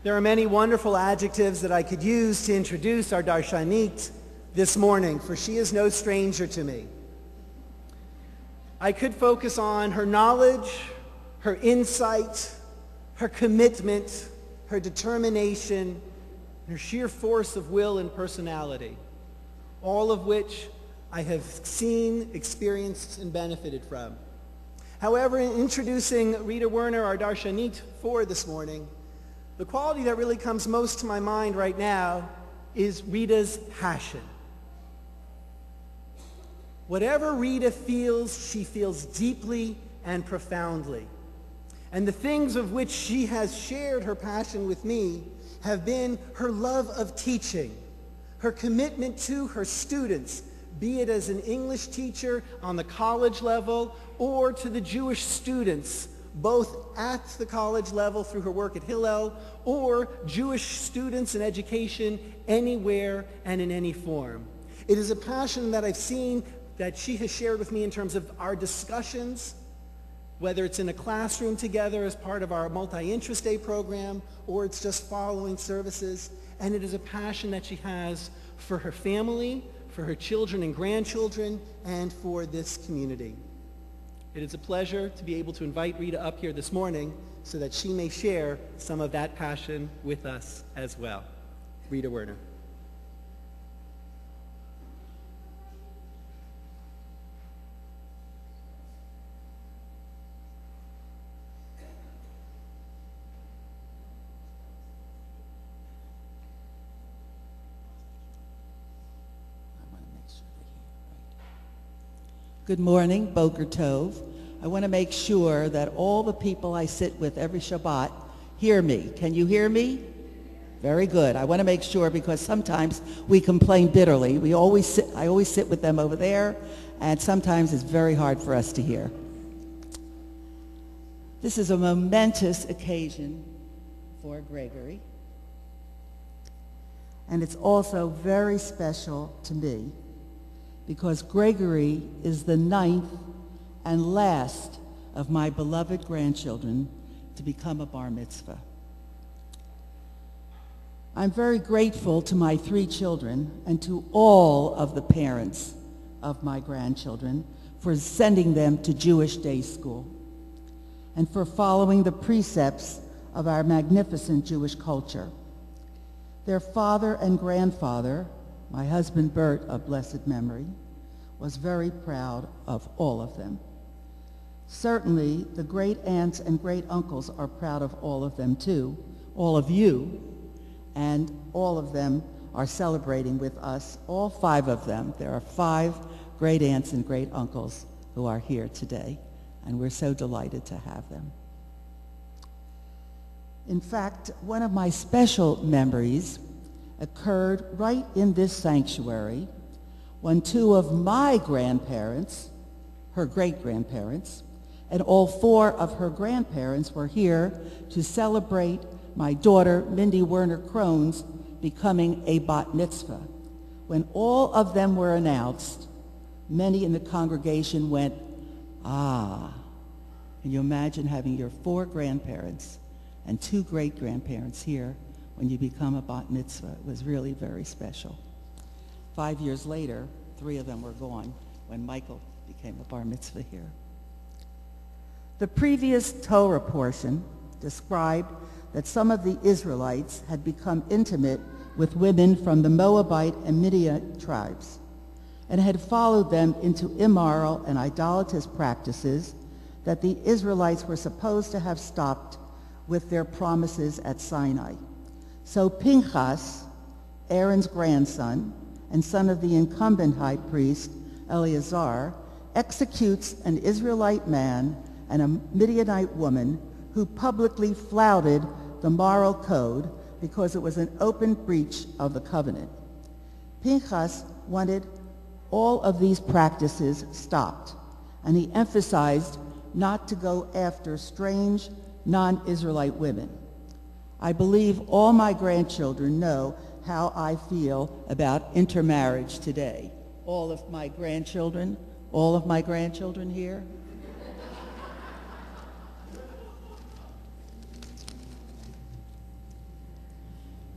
There are many wonderful adjectives that I could use to introduce our Darshanit this morning, for she is no stranger to me. I could focus on her knowledge, her insight, her commitment, her determination, her sheer force of will and personality, all of which I have seen, experienced, and benefited from. However, in introducing Rita Werner, our Darshanit for this morning, the quality that really comes most to my mind right now is Rita's passion. Whatever Rita feels, she feels deeply and profoundly. And the things of which she has shared her passion with me have been her love of teaching, her commitment to her students, be it as an English teacher on the college level or to the Jewish students, both at the college level through her work at Hillel or Jewish students in education anywhere and in any form. It is a passion that I've seen that she has shared with me in terms of our discussions, whether it's in a classroom together as part of our multi-interest day program or it's just following services. And it is a passion that she has for her family, for her children and grandchildren, and for this community. It is a pleasure to be able to invite Rita up here this morning so that she may share some of that passion with us as well. Rita Werner. Good morning, Boker Tov. I want to make sure that all the people I sit with every Shabbat hear me. Can you hear me? Very good. I want to make sure because sometimes we complain bitterly. I always sit with them over there, and sometimes it's very hard for us to hear. This is a momentous occasion for Gregory, and it's also very special to me, because Gregory is the 9th and last of my beloved grandchildren to become a bar mitzvah. I'm very grateful to my 3 children and to all of the parents of my grandchildren for sending them to Jewish day school and for following the precepts of our magnificent Jewish culture. Their father and grandfather, my husband Bert of blessed memory, was very proud of all of them. Certainly, the great aunts and great uncles are proud of all of them too, all of you, and all of them are celebrating with us, all 5 of them. There are 5 great aunts and great uncles who are here today, and we're so delighted to have them. In fact, one of my special memories occurred right in this sanctuary when 2 of my grandparents, her great-grandparents, and all 4 of her grandparents were here to celebrate my daughter, Mindy Werner Krohn's, becoming a bat mitzvah. When all of them were announced, many in the congregation went, "Ah." Can you imagine having your 4 grandparents and 2 great-grandparents here when you become a bat mitzvah? It was really very special. 5 years later, 3 of them were gone when Michael became a bar mitzvah here. The previous Torah portion described that some of the Israelites had become intimate with women from the Moabite and Midianite tribes and had followed them into immoral and idolatrous practices that the Israelites were supposed to have stopped with their promises at Sinai. So Pinhas, Aaron's grandson and son of the incumbent high priest Eleazar, executes an Israelite man and a Midianite woman who publicly flouted the moral code because it was an open breach of the covenant. Pinhas wanted all of these practices stopped, and he emphasized not to go after strange, non-Israelite women. I believe all my grandchildren know how I feel about intermarriage today. All of my grandchildren here.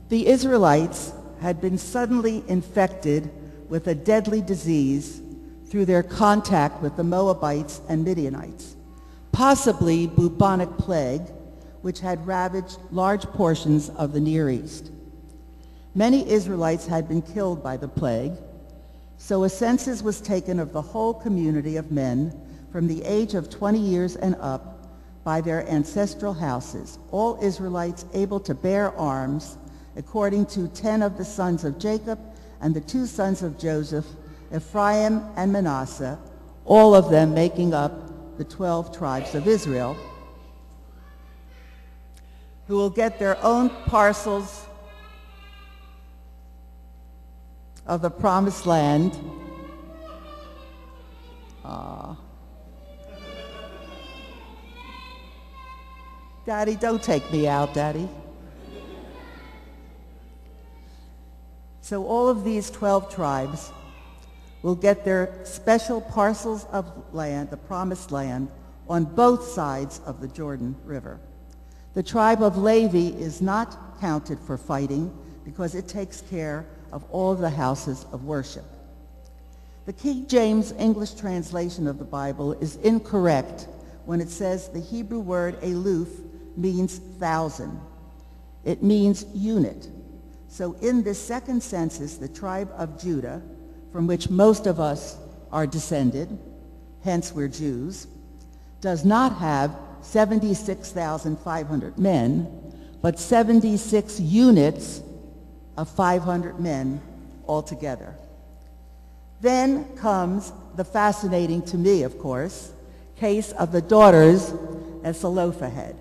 The Israelites had been suddenly infected with a deadly disease through their contact with the Moabites and Midianites, possibly bubonic plague, which had ravaged large portions of the Near East. Many Israelites had been killed by the plague, so a census was taken of the whole community of men from the age of 20 years and up by their ancestral houses, all Israelites able to bear arms, according to 10 of the sons of Jacob and the 2 sons of Joseph, Ephraim and Manasseh, all of them making up the 12 tribes of Israel, who will get their own parcels of the promised land. Daddy, don't take me out, Daddy. So all of these 12 tribes will get their special parcels of land, the promised land, on both sides of the Jordan River. The tribe of Levi is not counted for fighting because it takes care of all the houses of worship. The King James English translation of the Bible is incorrect when it says the Hebrew word eluf means 1,000. It means unit. So in this second census, the tribe of Judah, from which most of us are descended, hence we're Jews, does not have 76,500 men, but 76 units of 500 men altogether. Then comes the fascinating, to me of course, case of the daughters of Zelophehad.